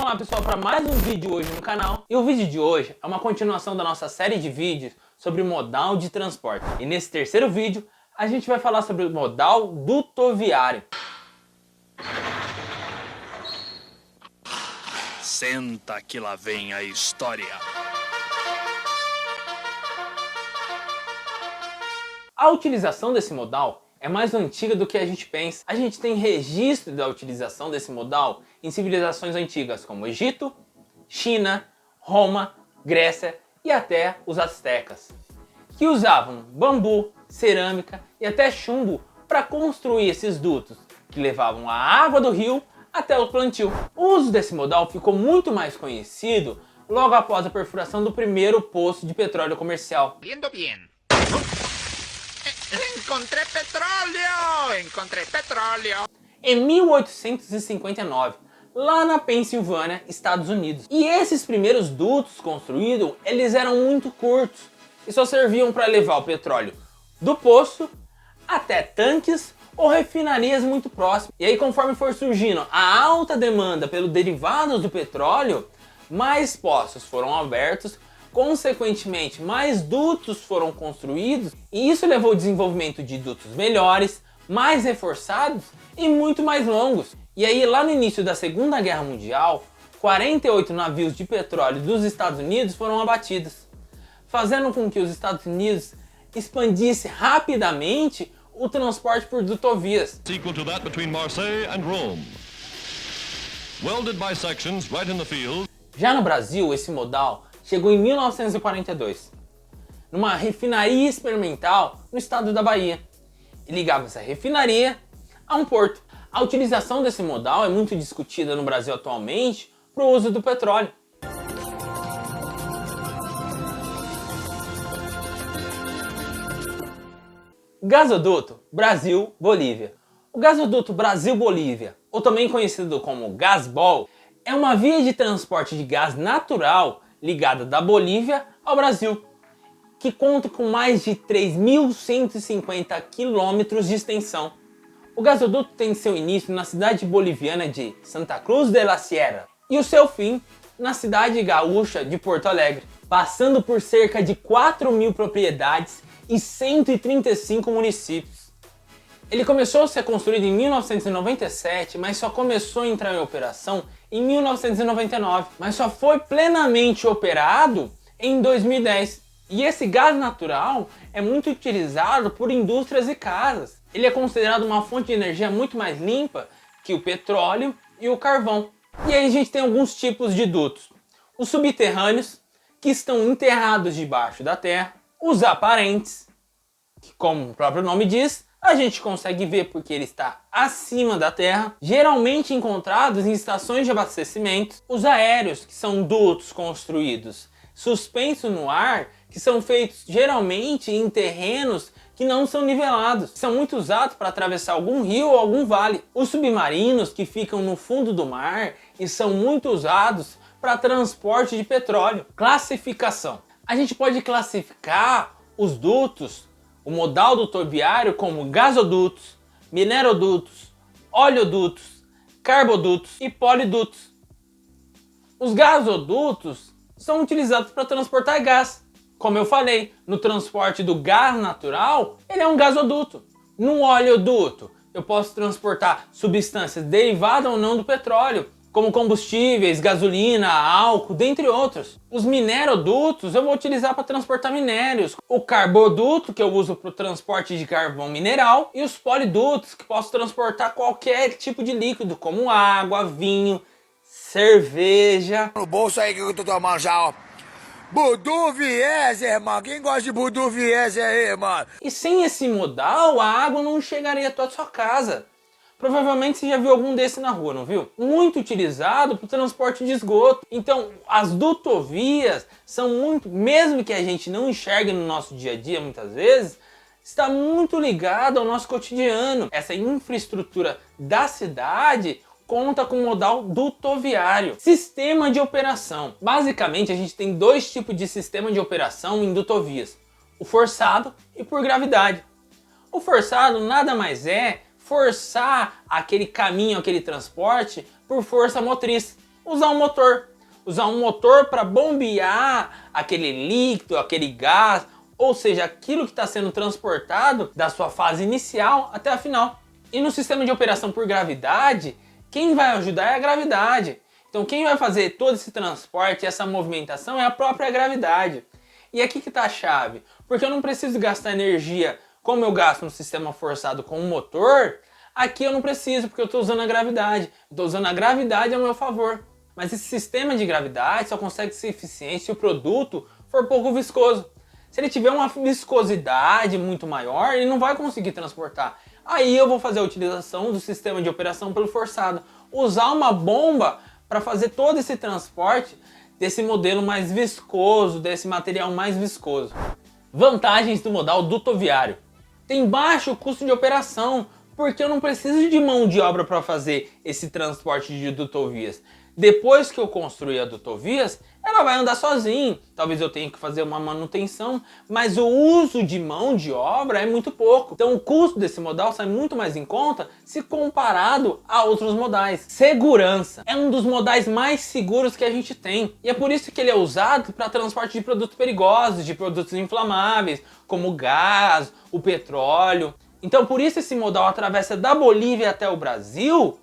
lá, pessoal, para mais um vídeo hoje no canal. E o vídeo de hoje é uma continuação da nossa série de vídeos sobre modal de transporte. E nesse terceiro vídeo a gente vai falar sobre o modal dutoviário. Senta que lá vem a história. A utilização desse modal é mais antiga do que a gente pensa. A gente tem registro da utilização desse modal em civilizações antigas como Egito, China, Roma, Grécia e até os astecas, que usavam bambu, cerâmica e até chumbo para construir esses dutos que levavam a água do rio até o plantio. O uso desse modal ficou muito mais conhecido logo após a perfuração do primeiro poço de petróleo comercial. Viendo bien. Encontré petróleo! Em 1859, lá na Pensilvânia, Estados Unidos. E esses primeiros dutos construídos, eles eram muito curtos e só serviam para levar o petróleo do poço até tanques ou refinarias muito próximas. E aí, conforme for surgindo a alta demanda pelos derivados do petróleo, mais poços foram abertos. Consequentemente, mais dutos foram construídos e isso levou ao desenvolvimento de dutos melhores, mais reforçados e muito mais longos. E aí, lá no início da Segunda Guerra Mundial, 48 navios de petróleo dos Estados Unidos foram abatidos, fazendo com que os Estados Unidos expandisse rapidamente o transporte por dutovias. Equal to that between Marseille and Rome. Welded bisections right in the field. Já no Brasil, esse modal chegou em 1942, numa refinaria experimental no estado da Bahia, e ligava essa refinaria a um porto. A utilização desse modal é muito discutida no Brasil atualmente para o uso do petróleo. Gasoduto Brasil-Bolívia. O gasoduto Brasil-Bolívia, ou também conhecido como Gasbol, é uma via de transporte de gás natural ligada da Bolívia ao Brasil, que conta com mais de 3.150 quilômetros de extensão. O gasoduto tem seu início na cidade boliviana de Santa Cruz de la Sierra e o seu fim na cidade gaúcha de Porto Alegre, passando por cerca de 4.000 propriedades e 135 municípios. Ele começou a ser construído em 1997, mas só começou a entrar em operação em 1999, mas só foi plenamente operado em 2010. E esse gás natural é muito utilizado por indústrias e casas. Ele é considerado uma fonte de energia muito mais limpa que o petróleo e o carvão. E aí a gente tem alguns tipos de dutos. Os subterrâneos, que estão enterrados debaixo da terra. Os aparentes, que, como o próprio nome diz, a gente consegue ver porque ele está acima da terra, geralmente encontrados em estações de abastecimento. Os aéreos, que são dutos construídos suspensos no ar, que são feitos geralmente em terrenos que não são nivelados, são muito usados para atravessar algum rio ou algum vale. Os submarinos, que ficam no fundo do mar e são muito usados para transporte de petróleo. Classificação. A gente pode classificar os dutos, o modal dutoviário, como gasodutos, minerodutos, oleodutos, carbodutos e polidutos. Os gasodutos são utilizados para transportar gás. Como eu falei, no transporte do gás natural, ele é um gasoduto. No oleoduto, eu posso transportar substâncias derivadas ou não do petróleo, como combustíveis, gasolina, álcool, dentre outros. Os minerodutos eu vou utilizar para transportar minérios. O carboduto, que eu uso para o transporte de carvão mineral. E os polidutos, que posso transportar qualquer tipo de líquido, como água, vinho, cerveja. No bolso aí que eu tô tomando já, ó. Budweiser, mano. Quem gosta de Budweiser aí, mano? E sem esse modal, a água não chegaria até a sua casa. Provavelmente você já viu algum desse na rua, não viu? Muito utilizado para o transporte de esgoto. Então, as dutovias são muito, mesmo que a gente não enxergue no nosso dia a dia muitas vezes, está muito ligado ao nosso cotidiano. Essa infraestrutura da cidade conta com o modal dutoviário. Sistema de operação. Basicamente, a gente tem dois tipos de sistema de operação em dutovias: o forçado e por gravidade. O forçado nada mais é forçar aquele caminho, aquele transporte por força motriz. Usar um motor. Usar um motor para bombear aquele líquido, aquele gás, ou seja, aquilo que está sendo transportado da sua fase inicial até a final. E no sistema de operação por gravidade, quem vai ajudar é a gravidade. Então quem vai fazer todo esse transporte, essa movimentação é a própria gravidade. E aqui que está a chave, porque eu não preciso gastar energia como eu gasto no sistema forçado com um motor, aqui eu não preciso, porque eu estou usando a gravidade. Estou usando a gravidade a meu favor. Mas esse sistema de gravidade só consegue ser eficiente se o produto for pouco viscoso. Se ele tiver uma viscosidade muito maior, ele não vai conseguir transportar. Aí eu vou fazer a utilização do sistema de operação pelo forçado. Usar uma bomba para fazer todo esse transporte desse modelo mais viscoso, desse material mais viscoso. Vantagens do modal dutoviário. Tem baixo custo de operação, porque eu não preciso de mão de obra para fazer esse transporte de dutovias. Depois que eu construir a dutovias, ela vai andar sozinha. Talvez eu tenha que fazer uma manutenção, mas o uso de mão de obra é muito pouco. Então o custo desse modal sai muito mais em conta se comparado a outros modais. Segurança. É um dos modais mais seguros que a gente tem. E é por isso que ele é usado para transporte de produtos perigosos, de produtos inflamáveis, como o gás, o petróleo. Então por isso esse modal atravessa da Bolívia até o Brasil,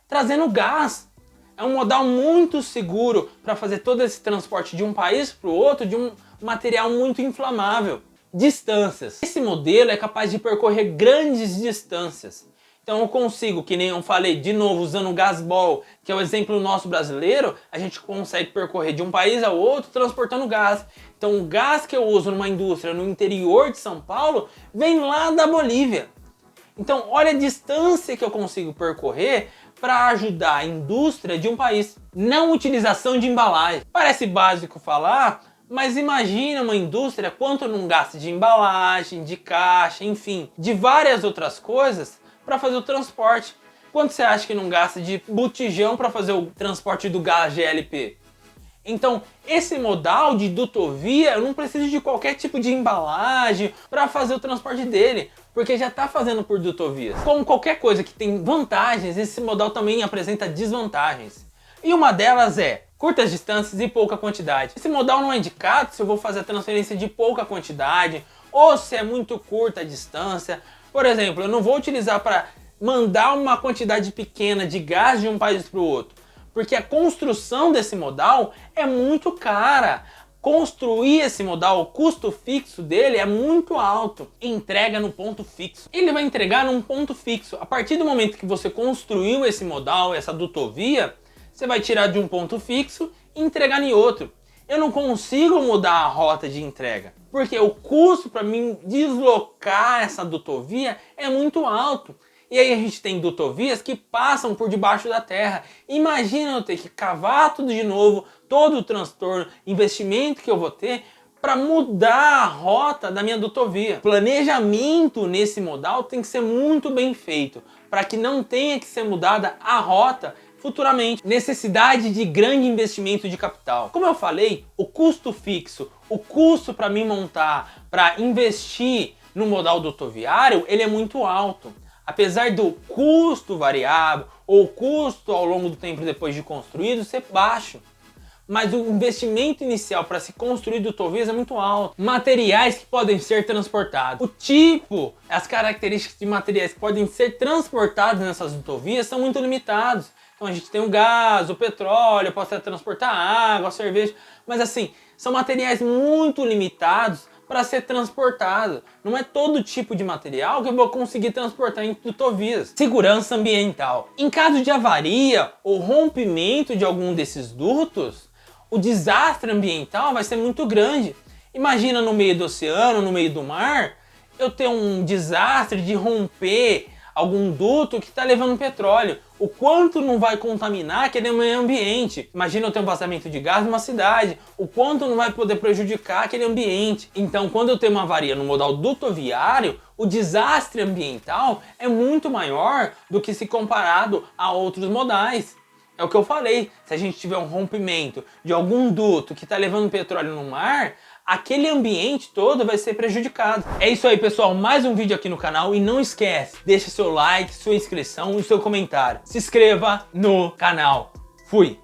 trazendo gás. É um modal muito seguro para fazer todo esse transporte de um país para o outro de um material muito inflamável. Distâncias. Esse modelo é capaz de percorrer grandes distâncias. Então eu consigo, que nem eu falei de novo, usando o gasbol, que é o exemplo nosso brasileiro, a gente consegue percorrer de um país ao outro transportando gás. Então o gás que eu uso numa indústria no interior de São Paulo vem lá da Bolívia. Então olha a distância que eu consigo percorrer para ajudar a indústria de um país. Não utilização de embalagem. Parece básico falar, mas imagina uma indústria quanto não gasta de embalagem, de caixa, enfim, de várias outras coisas para fazer o transporte. Quanto você acha que não gasta de botijão para fazer o transporte do gás GLP? Então, esse modal de dutovia, eu não preciso de qualquer tipo de embalagem para fazer o transporte dele, porque já está fazendo por dutovias. Como qualquer coisa que tem vantagens, esse modal também apresenta desvantagens. E uma delas é curtas distâncias e pouca quantidade. Esse modal não é indicado se eu vou fazer a transferência de pouca quantidade ou se é muito curta a distância. Por exemplo, eu não vou utilizar para mandar uma quantidade pequena de gás de um país para o outro, porque a construção desse modal é muito cara. Construir esse modal, o custo fixo dele é muito alto. Entrega no ponto fixo. Ele vai entregar num ponto fixo. A partir do momento que você construiu esse modal, essa dutovia, você vai tirar de um ponto fixo e entregar em outro. Eu não consigo mudar a rota de entrega, porque o custo para mim deslocar essa dutovia é muito alto. E aí a gente tem dutovias que passam por debaixo da terra. Imagina eu ter que cavar tudo de novo, todo o transtorno, investimento que eu vou ter para mudar a rota da minha dutovia. Planejamento nesse modal tem que ser muito bem feito, para que não tenha que ser mudada a rota futuramente. Necessidade de grande investimento de capital. Como eu falei, o custo fixo, o custo para me montar, para investir no modal dutoviário, ele é muito alto. Apesar do custo variável ou custo ao longo do tempo depois de construído ser baixo, mas o investimento inicial para se construir dutovias é muito alto. Materiais que podem ser transportados. O tipo, as características de materiais que podem ser transportados nessas dutovias são muito limitados. Então a gente tem o gás, o petróleo, pode transportar água, cerveja, mas assim, são materiais muito limitados para ser transportado. Não é todo tipo de material que eu vou conseguir transportar em dutovias. Segurança ambiental. Em caso de avaria ou rompimento de algum desses dutos, o desastre ambiental vai ser muito grande. Imagina no meio do oceano, no meio do mar, eu ter um desastre de romper algum duto que está levando petróleo. O quanto não vai contaminar aquele meio ambiente. Imagina eu ter um vazamento de gás numa cidade. O quanto não vai poder prejudicar aquele ambiente. Então, quando eu tenho uma avaria no modal dutoviário, o desastre ambiental é muito maior do que se comparado a outros modais. É o que eu falei. Se a gente tiver um rompimento de algum duto que está levando petróleo no mar, aquele ambiente todo vai ser prejudicado. É isso aí, pessoal, mais um vídeo aqui no canal e não esquece, deixa seu like, sua inscrição e seu comentário. Se inscreva no canal. Fui!